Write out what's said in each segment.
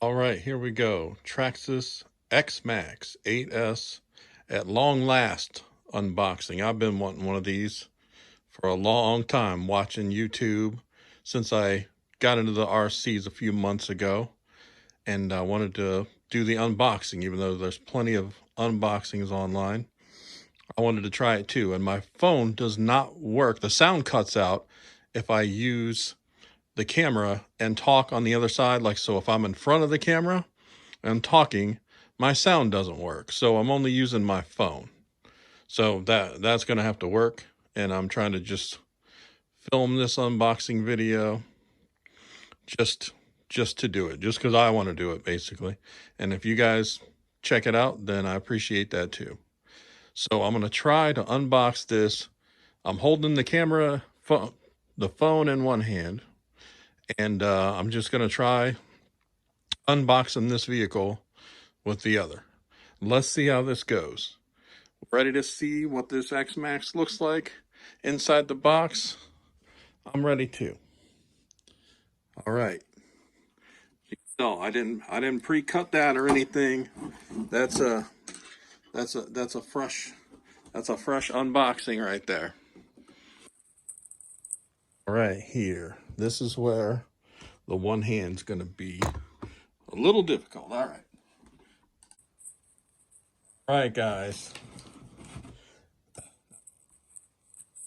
All right, here we go. Traxxas X-Maxx 8S at long last unboxing. I've been wanting one of these for a long time, watching YouTube since I got into the RCs a few months ago, and I wanted to do the unboxing, even though there's plenty of unboxings online. I wanted to try it too, and my phone does not work. The sound cuts out if I use the camera and talk on the other side. Like, so if I'm in front of the camera and talking, my sound doesn't work. So I'm only using my phone. So that's going to have to work. And I'm trying to just film this unboxing video just to do it, just because I want to do it, basically. And if you guys check it out, then I appreciate that too. So I'm going to try to unbox this. I'm holding the camera, the phone in one hand, and I'm just going to try unboxing this vehicle with the other. Let's see how this goes. Ready to see what this X-Maxx looks like inside the box? I'm ready to. All right. No, I didn't pre-cut that or anything. That's a fresh unboxing right there. All right, here. This is where the one hand's gonna be a little difficult. All right. All right, guys.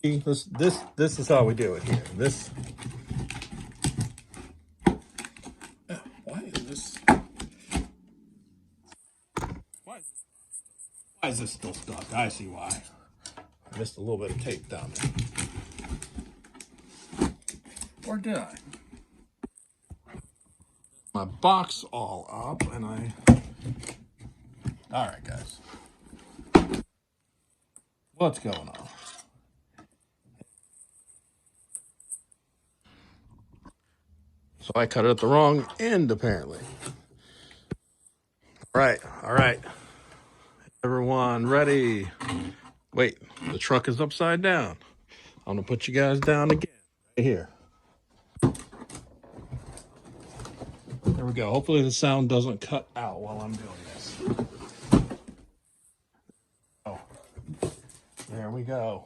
See, this is how we do it here. Why is this? Why is this still stuck? I see why. I missed a little bit of tape down there. Or did I? My box all up, and all right, guys. What's going on? So I cut it at the wrong end, apparently. All right. Everyone ready? Wait, the truck is upside down. I'm gonna put you guys down again, right here. There we go. Hopefully the sound doesn't cut out while I'm doing this. Oh, there we go.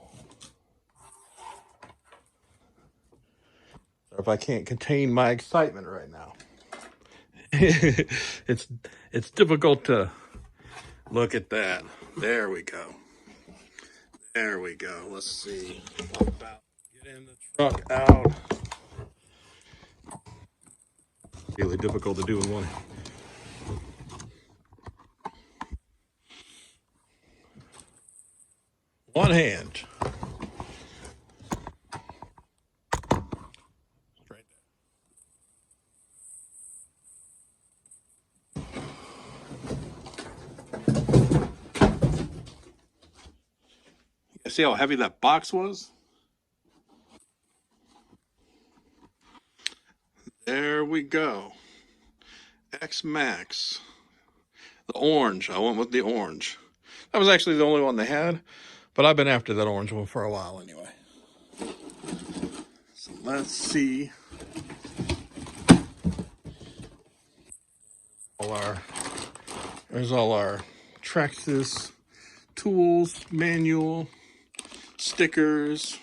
So if I can't contain my excitement right now. it's difficult to look at that. There we go. There we go. Let's see. Getting the truck out. Really difficult to do in one hand. Right there. See how heavy that box was? There we go. X-Maxx. The orange. I went with the orange. That was actually the only one they had, but I've been after that orange one for a while anyway. So let's see. There's all our Traxxas tools, manual, stickers,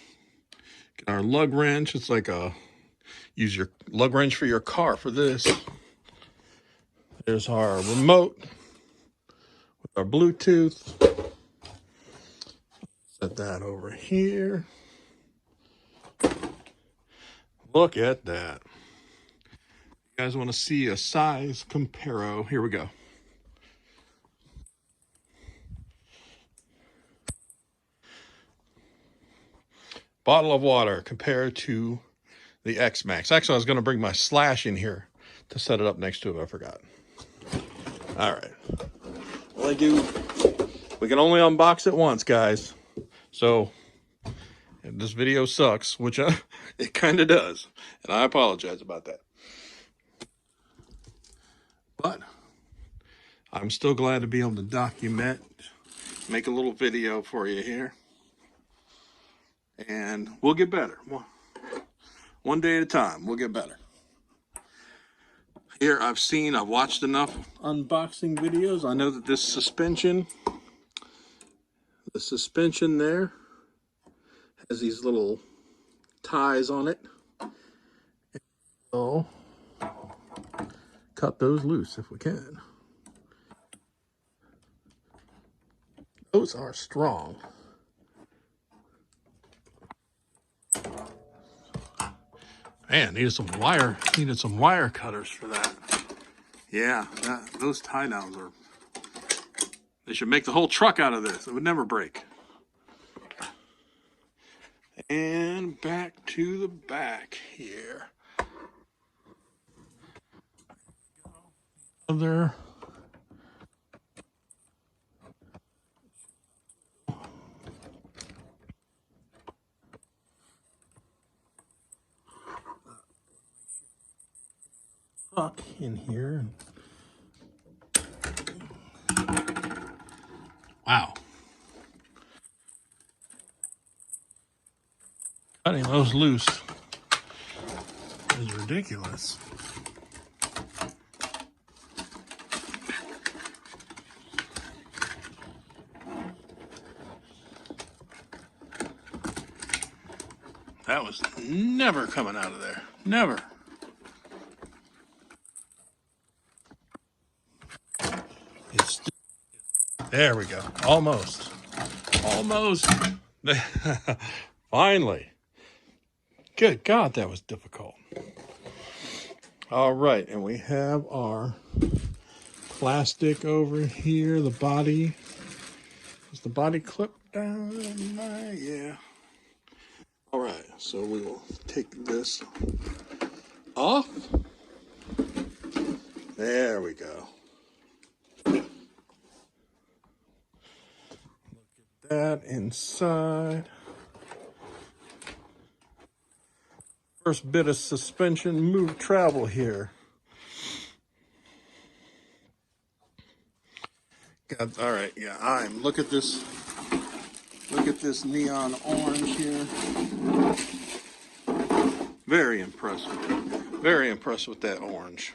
our lug wrench. It's like use your lug wrench for your car for this. There's our remote with our Bluetooth. Set that over here. Look at that. You guys want to see a size comparo? Here we go. Bottle of water compared to the X-Maxx. Actually, I was going to bring my Slash in here to set it up next to it. I forgot. All right. Well, we can only unbox it once, guys. So if this video sucks, which it kind of does, and I apologize about that. But I'm still glad to be able to document, make a little video for you here. And we'll get better. One day at a time, we'll get better. Here I've watched enough unboxing videos. I know that the suspension there has these little ties on it. So cut those loose if we can. Those are strong. Man, needed some wire cutters for that. Yeah, those tie downs are, they should make the whole truck out of this. It would never break. And back to the back here. Other fuck in here. Wow. Cutting those loose is ridiculous. That was never coming out of there. Never. There we go. Almost. Almost. Finally. Good God, that was difficult. All right, and we have our plastic over here, the body. Is the body clipped down? Yeah. All right, so we will take this off. There we go. Look at that inside. First bit of suspension move travel here. God, all right, yeah, look at this neon orange here. Very impressed with that orange.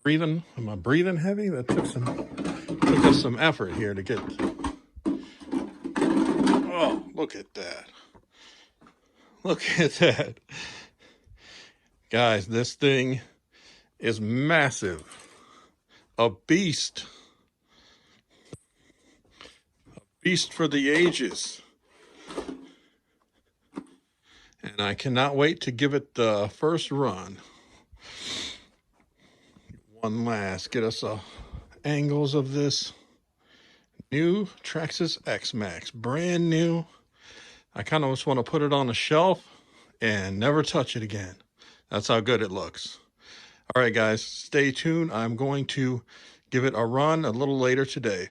Am I breathing heavy? That took us some effort here to get. Oh, look at that. Look at that. Guys, this thing is massive. A beast. A beast for the ages. And I cannot wait to give it the first run. One last, get us angles of this new Traxxas X-Maxx, brand new. I kind of just want to put it on a shelf and never touch it again. That's how good it looks. All right, guys, stay tuned. I'm going to give it a run a little later today.